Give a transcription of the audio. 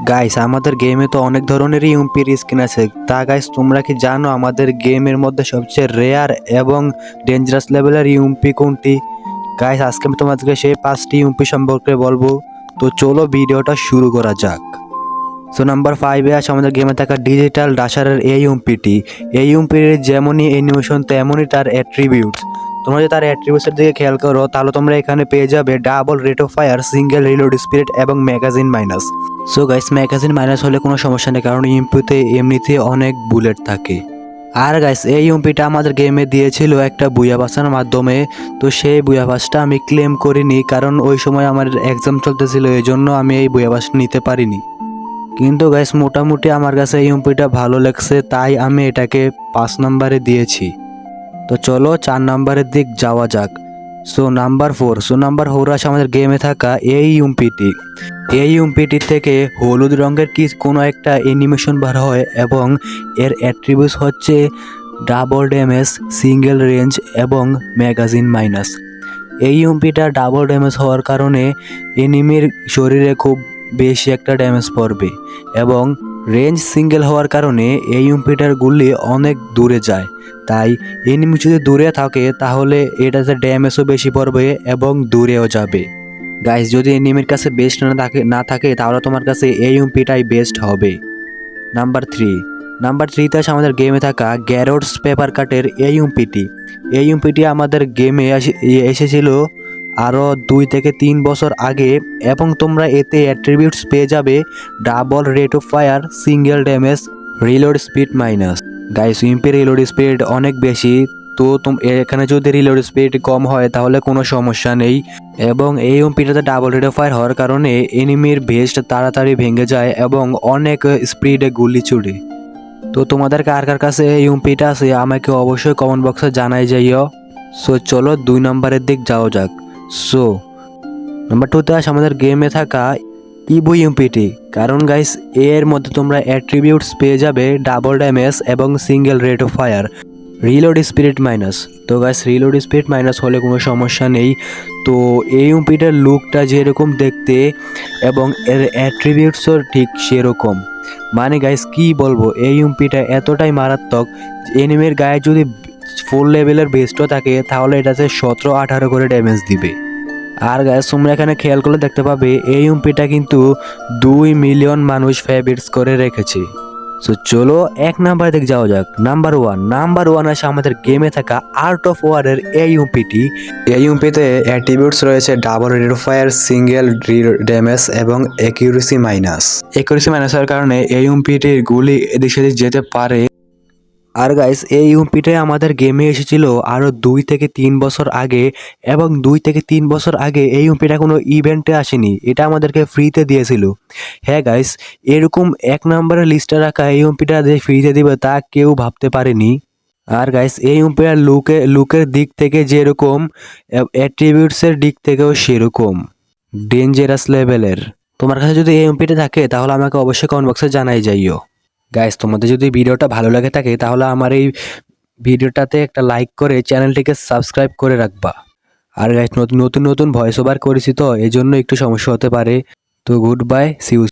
Guys আমাদের গেমে তো অনেক ধরনেরই ইউএমপির স্কিন আছে। তা গাইস তোমরা কি জানো আমাদের গেমের মধ্যে সবচেয়ে রেয়ার এবং ডেঞ্জারাস লেভেলের ইউএমপি কোনটি? গাইস আজকে আমি তোমাদেরকে সেই 5টি ইউএমপি সম্পর্কে বলবো। তো চলো ভিডিওটা শুরু করা যাক। সো নাম্বার 5-এ আছে আমাদের গেমে থাকা ডিজিটাল ডাশারের এই ইউএমপিটি। এই ইউএমপির যেমনই অ্যানিমেশন তেমনই তার অ্যাট্রিবিউটস। তোমরা যদি তার অ্যাট্রিবিউটসের দিকে খেয়াল করো তাহলে তোমরা এখানে পেয়ে যাবে double rate of fire, single reload speed এবং magazine minus. So guys magazine minus হলে কোনো সমস্যা নেই, কারণ ইউএমপিতে এমনিতে অনেক বুলেট থাকে। আর গাইস এই ইউএমপিটা আমাদের গেমে দিয়েছিল একটা বুয়া পাসের মাধ্যমে। তো সেই বুয়া পাসটা আমি ক্লেম করিনি, কারণ ওই সময় আমার এক্সাম চলতেছিল, এই জন্য আমি এই বুয়া পাস নিতে পারিনি। কিন্তু গাইস মোটামুটি আমার কাছে এই ইউএমপিটা ভালো লাগছে, তাই আমি এটাকে 5 নম্বরে দিয়েছি। তো চলো 4 নম্বরের দিক যাওয়া যাক। সো নাম্বার 4 আছে আমাদের গেমে থাকা এই ইউএমপিটি। এই ইউএমপিটি থেকে হলুদ রঙের কি কোনো একটা অ্যানিমেশন বার হয় এবং এর অ্যাট্রিবিউটস হচ্ছে ডাবল ড্যামেজ, সিঙ্গেল রেঞ্জ এবং ম্যাগাজিন মাইনাস। এই ইউএমপিটা ডাবল ড্যামেজ হওয়ার কারণে এনিমির শরীরে খুব বেশি একটা ড্যামেজ পড়বে এবং রেঞ্জ সিঙ্গেল হওয়ার কারণে এই ইউএমপিটার গুলি অনেক দূরে যায়। তাই এনিমি যদি দূরে থাকে তাহলে এটাতে ড্যামেজও বেশি পড়বে এবং দূরেও যাবে। গাইস যদি এনিমির কাছে বেস্ট না থাকে তাহলে তোমার কাছে এই ইউএমপিটাই বেস্ট হবে। নাম্বার 3তে আছে আমাদের গেমে থাকা গ্যারোডস পেপার কাটের এই ইউএমপিটি। এই ইউএমপিটি আমাদের গেমে এসেছিল আরও 2 থেকে 3 বছর আগে এবং তোমরা এতে অ্যাট্রিবিউটস পেয়ে যাবে double rate of fire, single damage, reload speed minus. Guys ইউএমপির রিলোড স্পিড অনেক বেশি, তো এখানে যদি রিলোড স্পিড কম হয় তাহলে কোনো সমস্যা নেই। এবং এই ইউএমপিটাতে ডাবল রেট অফ ফায়ার হওয়ার কারণে এনিমির ভেস্ট তাড়াতাড়ি ভেঙে যায় এবং অনেক স্পিডে গুলি ছুড়ে। তো তোমাদের কার কার কাছে এই ইউএমপিটা আছে আমাকে অবশ্যই কমেন্ট বক্সে জানাই যাইও। সো চলো 2 নম্বরের দিক যাওয়া যাক। সো নাম্বার 2তে আছে আমাদের গেমে থাকা ইভো ইউএমপিটি। কারণ গাইস এর মধ্যে তোমরা অ্যাট্রিবিউটস পেয়ে যাবে ডাবল ড্যামেজ এবং single rate of fire, reload speed minus. তো গাইস রিলোড স্পিড মাইনাস হলে কোনো সমস্যা নেই। তো এই ইউএমপিটার লুকটা যেরকম দেখতে এবং এর অ্যাট্রিবিউটসও ঠিক সেরকম। মানে গাইস কি বলবো, এই ইউএমপিটা এতটাই মারাত্মক, এনিমির গায়ে যদি ফুল লেভেলের বেস্টও থাকে তাহলে এটাতে 17-18 করে ড্যামেজ দিবে। আর গাইস তোমরা এখানে খেয়াল করলে দেখতে পাবে এই ইউএমপিটা কিন্তু 2 মিলিয়ন মানুষ ফেভারিটস করে রেখেছে। সো চলো 1 নাম্বার দিকে যাওয়া যাক। নাম্বার 1 আছে আমাদের গেমে থাকা আর্ট অফ ওয়ারের এই ইউএমপিটি। এই ইউএমপিতে অ্যাট্রিবিউটস রয়েছে double rate of fire, single damage এবং অ্যাকিউরেসি মাইনাস। অ্যাকিউরেসি মাইনাসের কারণে এই ইউএমপিটির গুলি এদিক সেদিক যেতে পারে। আর গাইস এই ইউএমপিটাই আমাদের গেমে এসেছিল আরও 2 থেকে 3 বছর আগে, এবং 2 থেকে 3 বছর আগে এই ইউএমপিটা কোনো ইভেন্টে আসেনি, এটা আমাদেরকে ফ্রিতে দিয়েছিল। হ্যাঁ গাইস, এরকম 1 নম্বরের লিস্টে রাখা এই ইউএমপিটা যে ফ্রিতে দিবে তা কেউ ভাবতে পারেনি। আর গাইস এই ইউএমপিটার লুকের দিক থেকে যেরকম, অ্যাট্রিবিউটসের দিক থেকেও সেরকম ডেঞ্জারাস লেভেলের। তোমার কাছে যদি এই ইউএমপিটা থাকে তাহলে আমাকে অবশ্যই কমেন্ট বক্সে জানাই যাইও। গাইস তোমাদের যদি ভিডিওটা ভালো লাগে থাকে তাহলে আমার এই ভিডিওটাতে একটা লাইক করে চ্যানেলটিকে সাবস্ক্রাইব করে রাখবা। আর গাইস নতুন নতুন ভয়েস ওভার করেছি, তো এই জন্য একটু সমস্যা হতে পারে। তো গুড বাই, সি ইউ।